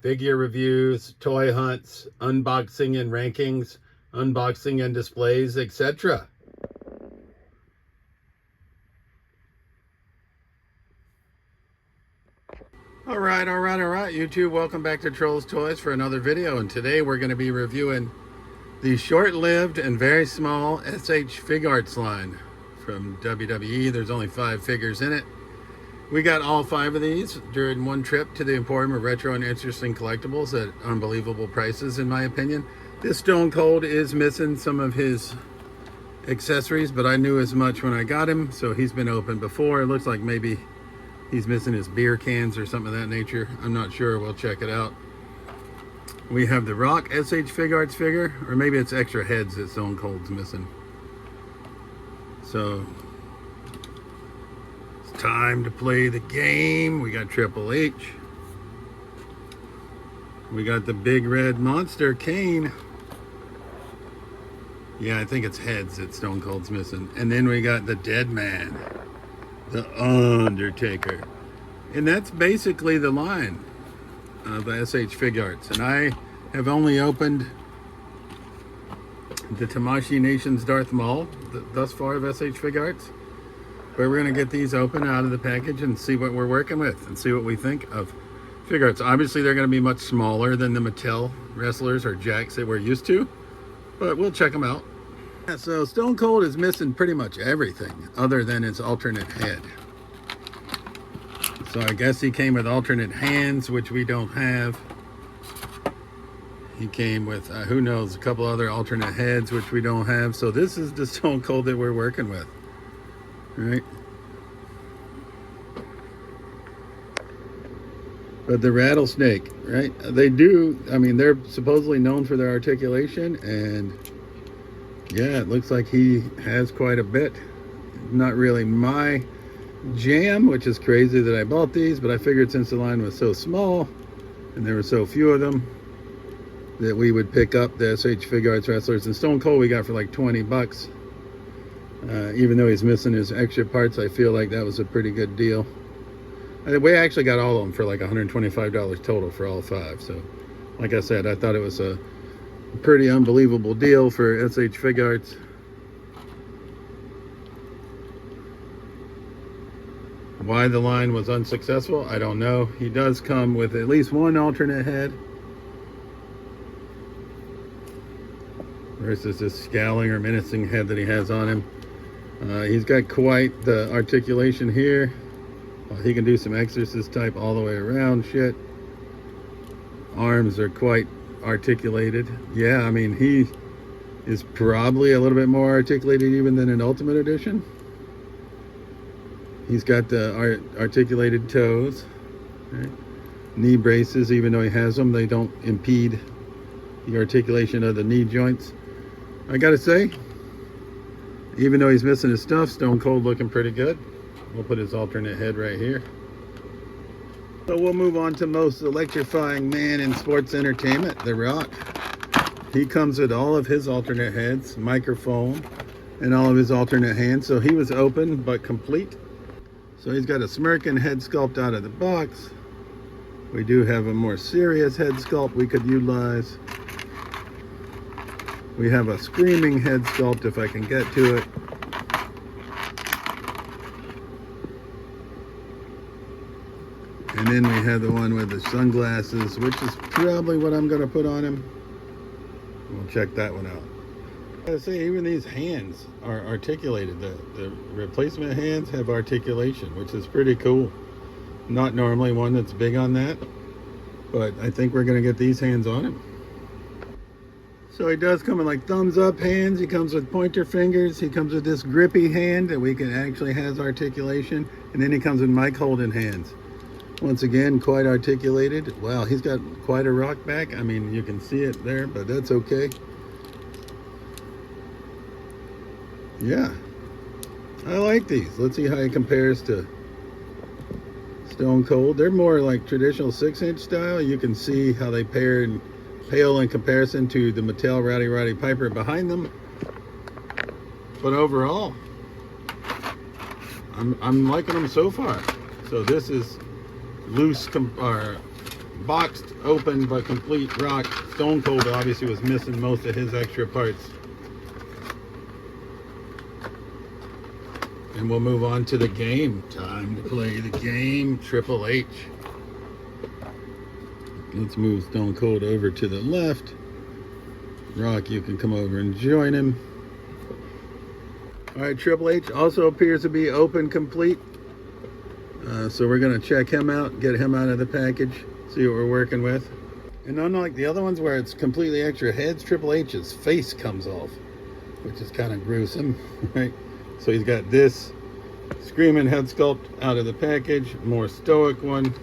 figure reviews, toy hunts, unboxing and rankings, unboxing and displays, etc. All right, YouTube, welcome back to Trolls Toys for another video, and today we're going to be reviewing the short-lived and very small SH Figuarts line from WWE. There's only 5 figures in it. We got all 5 of these during one trip to the Emporium of Retro and Interesting Collectibles at unbelievable prices, in my opinion. This Stone Cold is missing some of his accessories, but I knew as much when I got him, so he's been opened before. It looks like maybe he's missing his beer cans or something of that nature. I'm not sure. We'll check it out. We have the Rock SH Figuarts figure, or maybe it's extra heads that Stone Cold's missing. So it's time to play the game. We got Triple H. We got the big red monster Kane. Yeah, I think it's heads that Stone Cold's missing. And then we got the Dead Man, the Undertaker. And that's basically the line of SH Figuarts. And I have only opened the Tamashii Nation's Darth Maul thus far of SH Figuarts. But we're going to get these open out of the package and see what we're working with and see what we think of Figuarts. Obviously, they're going to be much smaller than the Mattel wrestlers or Jacks that we're used to, but we'll check them out. Yeah, so Stone Cold is missing pretty much everything other than his alternate head. So I guess he came with alternate hands, which we don't have. He came with, who knows, a couple other alternate heads, which we don't have. So this is the Stone Cold that we're working with, right? But the Rattlesnake, right? They do, I mean, they're supposedly known for their articulation, and yeah, it looks like he has quite a bit. Not really my jam, which is crazy that I bought these, but I figured since the line was so small and there were so few of them that we would pick up the SH Figuarts wrestlers. And Stone Cold we got for like 20 bucks. Even though he's missing his extra parts, I feel like that was a pretty good deal. We actually got all of them for like $125 total for all 5. So like I said, I thought it was a pretty unbelievable deal for SH Figuarts. Why the line was unsuccessful, I don't know. He does come with at least one alternate head versus this scowling or menacing head that he has on him. He's got quite the articulation here. He can do some exorcist type all the way around shit. Arms are quite articulated. Yeah, I mean, he is probably a little bit more articulated even than an Ultimate Edition. He's got the articulated toes, right? Knee braces, even though he has them, they don't impede the articulation of the knee joints. I gotta say, even though he's missing his stuff, Stone Cold looking pretty good. We'll put his alternate head right here. So we'll move on to most electrifying man in sports entertainment, The Rock. He comes with all of his alternate heads, microphone, and all of his alternate hands. So he was open but complete. So he's got a smirking head sculpt out of the box. We do have a more serious head sculpt we could utilize. We have a screaming head sculpt if I can get to it. And then we have the one with the sunglasses, which is probably what I'm going to put on him. We'll check that one out. I gotta say, even these hands are articulated. The replacement hands have articulation, which is pretty cool. Not normally one that's big on that, but I think we're going to get these hands on him. So he does come in like thumbs up hands. He comes with pointer fingers. He comes with this grippy hand that we can actually has articulation. And then he comes with mic holding hands. Once again, quite articulated. Wow, he's got quite a rock back. I mean, you can see it there, but that's okay. Yeah, I like these. Let's see how he compares to Stone Cold. They're more like traditional 6-inch style. You can see how they pale in comparison to the Mattel Rowdy Piper behind them. But overall, I'm liking them so far. So this is loose boxed, open, but complete Rock. Stone Cold obviously was missing most of his extra parts. And we'll move on to the game. Time to play the game. Triple H. Let's move Stone Cold over to the left. Rock, you can come over and join him. All right, Triple H also appears to be open complete. So we're going to check him out, get him out of the package, see what we're working with. And unlike the other ones where it's completely extra heads, Triple H's face comes off, which is kind of gruesome, right? So he's got this screaming head sculpt out of the package, more stoic one,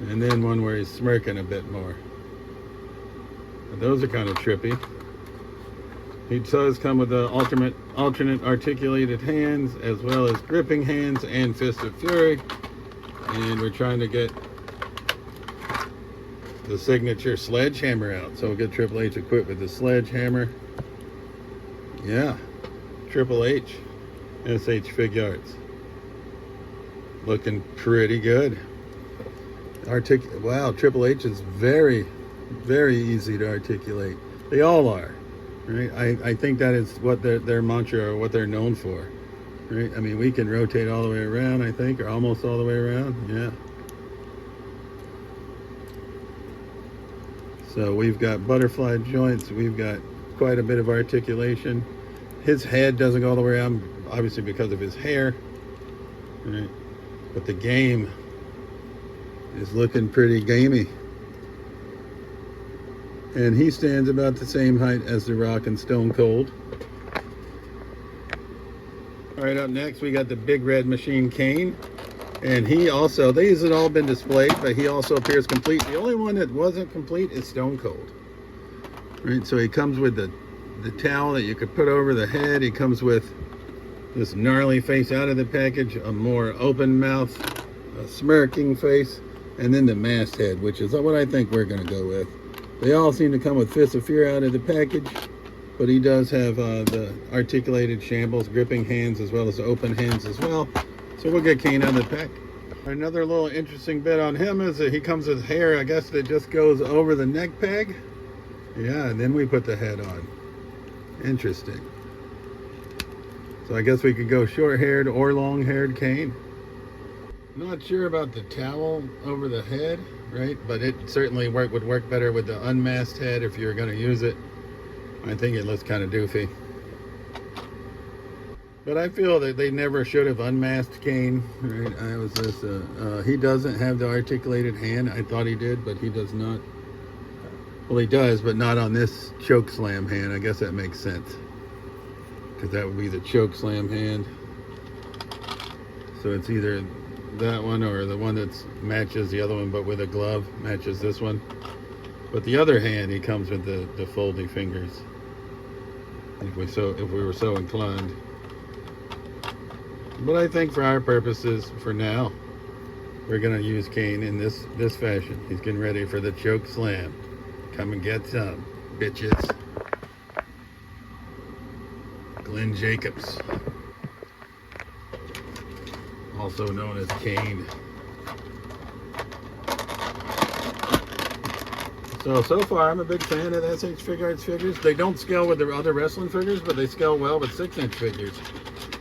and then one where he's smirking a bit more. And those are kind of trippy. He does come with the alternate articulated hands, as well as gripping hands and Fist of Fury. And we're trying to get the signature sledgehammer out. So we'll get Triple H equipped with the sledgehammer. Yeah, Triple H, SH Figuarts. Looking pretty good. Wow, Triple H is very, very easy to articulate. They all are. Right? I think that is what their mantra or what they're known for. Right? I mean, we can rotate all the way around, I think, or almost all the way around. Yeah. So we've got butterfly joints. We've got quite a bit of articulation. His head doesn't go all the way around, obviously because of his hair. Right? But the game is looking pretty gamey. And he stands about the same height as The Rock and Stone Cold. All right, up next we got the Big Red Machine Kane. And he also, these had all been displayed, but he also appears complete. The only one that wasn't complete is Stone Cold. Right, so he comes with the towel that you could put over the head. He comes with this gnarly face out of the package, a more open mouth, a smirking face, and then the masked head, which is what I think we're going to go with. They all seem to come with Fist of Fear out of the package, but he does have the articulated shambles, gripping hands, as well as open hands as well. So we'll get Kane out of the pack. Another little interesting bit on him is that he comes with hair, I guess, that just goes over the neck peg. Yeah, and then we put the head on. Interesting. So I guess we could go short-haired or long-haired Kane. Not sure about the towel over the head, right? But it certainly would work better with the unmasked head if you're going to use it. I think it looks kind of doofy. But I feel that they never should have unmasked Kane, right? He doesn't have the articulated hand. I thought he did, but he does not. Well, he does, but not on this choke slam hand. I guess that makes sense, because that would be the choke slam hand. So it's either that one or the one that matches the other one, but with a glove, matches this one. But the other hand, he comes with the foldy fingers, if we were so inclined. But I think for our purposes, for now, we're gonna use Kane in this fashion. He's getting ready for the choke slam. Come and get some, bitches. Glenn Jacobs, also known as Kane. So far, I'm a big fan of SH Figuarts figures. They don't scale with the other wrestling figures, but they scale well with 6-inch figures.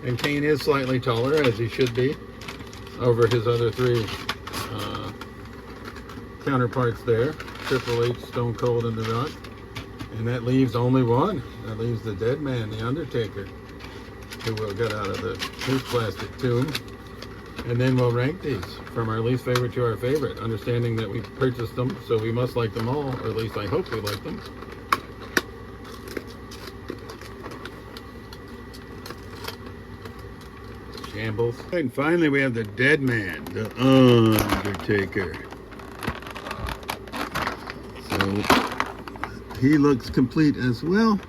And Kane is slightly taller, as he should be, over his other three counterparts there. Triple H, Stone Cold, and The Rock. And that leaves only one. That leaves the dead man, The Undertaker, who will get out of his plastic tomb. And then we'll rank these from our least favorite to our favorite, understanding that we purchased them, so we must like them all, or at least I hope we like them. Shambles. And finally we have the dead man, The Undertaker. So he looks complete as well.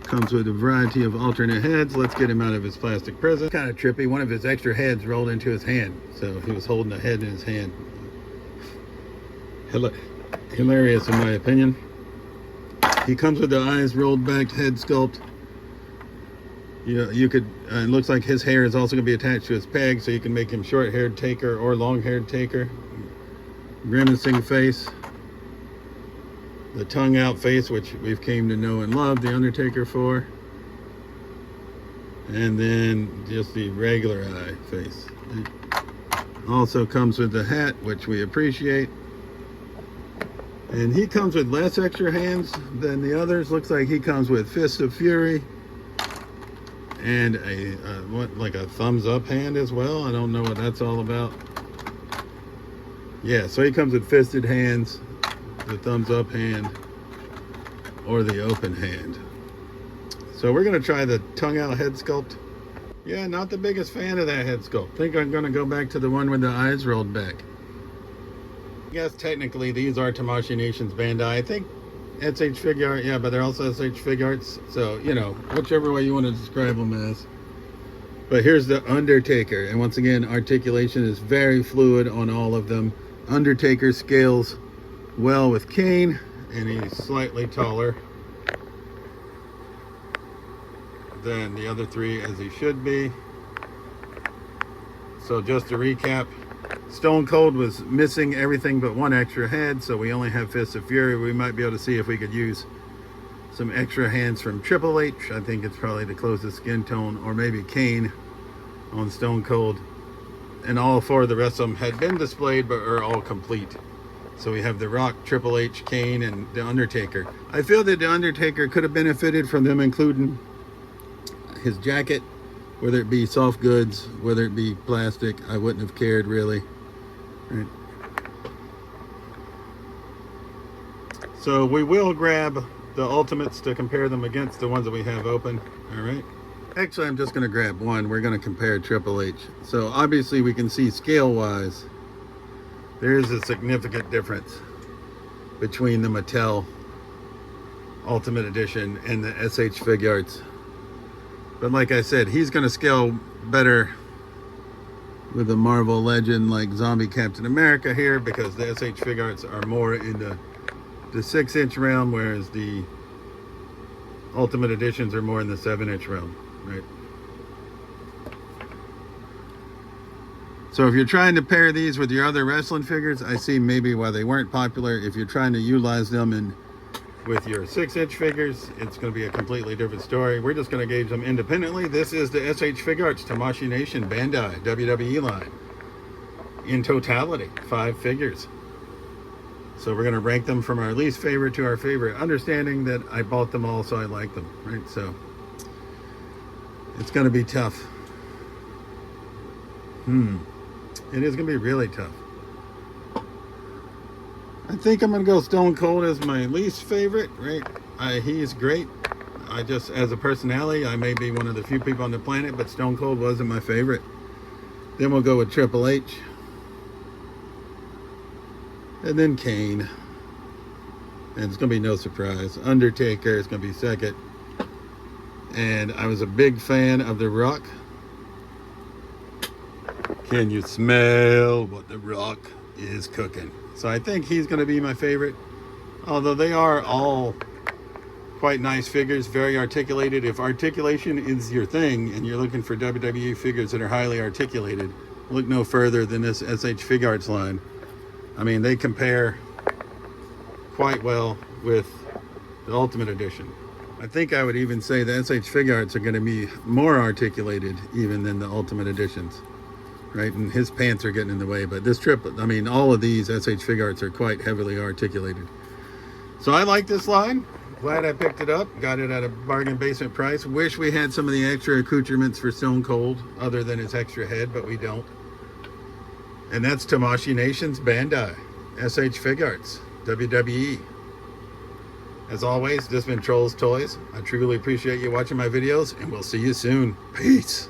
Comes with a variety of alternate heads. Let's get him out of his plastic prison. Kind of trippy. One of his extra heads rolled into his hand, so he was holding a head in his hand. Hilarious in my opinion. He comes with the eyes rolled back head sculpt. You could, it looks like his hair is also going to be attached to his peg, so you can make him short-haired Taker or long-haired Taker. grimacing face, the tongue out face, which we've came to know and love the Undertaker for, and then just the regular eye face. It also comes with the hat, which we appreciate. And he comes with less extra hands than the others. Looks like he comes with Fists of Fury and like a thumbs up hand as well. I don't know what that's all about. Yeah, so he comes with fisted hands, the thumbs up hand, or the open hand. So we're gonna try the tongue out head sculpt. Yeah, not the biggest fan of that head sculpt. Think I'm gonna go back to the one with the eyes rolled back. I guess technically these are Tamashii Nations Bandai. I think SH Figuarts, yeah, but they're also SH Figuarts. So, you know, whichever way you want to describe them as. But here's the Undertaker. And once again, articulation is very fluid on all of them. Undertaker scales well with Kane, and he's slightly taller than the other three, as he should be. So just to recap, Stone Cold was missing everything but one extra head, so we only have Fists of Fury. We might be able to see if we could use some extra hands from Triple H. I think it's probably the closest skin tone, or maybe Kane on Stone Cold. And all four of the rest of them had been displayed, but are all complete. So we have The Rock, Triple H, Kane, and The Undertaker. I feel that The Undertaker could have benefited from them including his jacket, whether it be soft goods, whether it be plastic. I wouldn't have cared really. Right. So we will grab the Ultimates to compare them against the ones that we have open. All right. Actually, I'm just going to grab one. We're going to compare Triple H. So obviously we can see scale-wise, there is a significant difference between the Mattel Ultimate Edition and the SH Figuarts. But like I said, he's going to scale better with a Marvel legend like Zombie Captain America here, because the SH Figuarts are more in the 6-inch realm, whereas the Ultimate Editions are more in the 7-inch realm, right? So if you're trying to pair these with your other wrestling figures, I see maybe why they weren't popular. If you're trying to utilize them with your 6-inch figures, it's going to be a completely different story. We're just going to gauge them independently. This is the SH Figuarts Tamashii Nation Bandai WWE line in totality, 5 figures. So we're going to rank them from our least favorite to our favorite, understanding that I bought them all, so I like them, right? So it's going to be tough. It is going to be really tough. I think I'm going to go Stone Cold as my least favorite, right? He's great. I just, as a personality, I may be one of the few people on the planet, but Stone Cold wasn't my favorite. Then we'll go with Triple H. And then Kane. And it's going to be no surprise. Undertaker is going to be second. And I was a big fan of The Rock. Can you smell what The Rock is cooking? So I think he's going to be my favorite. Although they are all quite nice figures, very articulated. If articulation is your thing and you're looking for WWE figures that are highly articulated, look no further than this SH Figuarts line. I mean, they compare quite well with the Ultimate Edition. I think I would even say the SH Figuarts are going to be more articulated even than the Ultimate Editions, right? And his pants are getting in the way, but this triplet, I mean, all of these SH Figuarts are quite heavily articulated. So I like this line. Glad I picked it up. Got it at a bargain basement price. Wish we had some of the extra accoutrements for Stone Cold other than his extra head, but we don't. And that's Tamashii Nations Bandai, SH Figuarts, WWE. As always, this has been Trolls Toys. I truly appreciate you watching my videos, and we'll see you soon. Peace.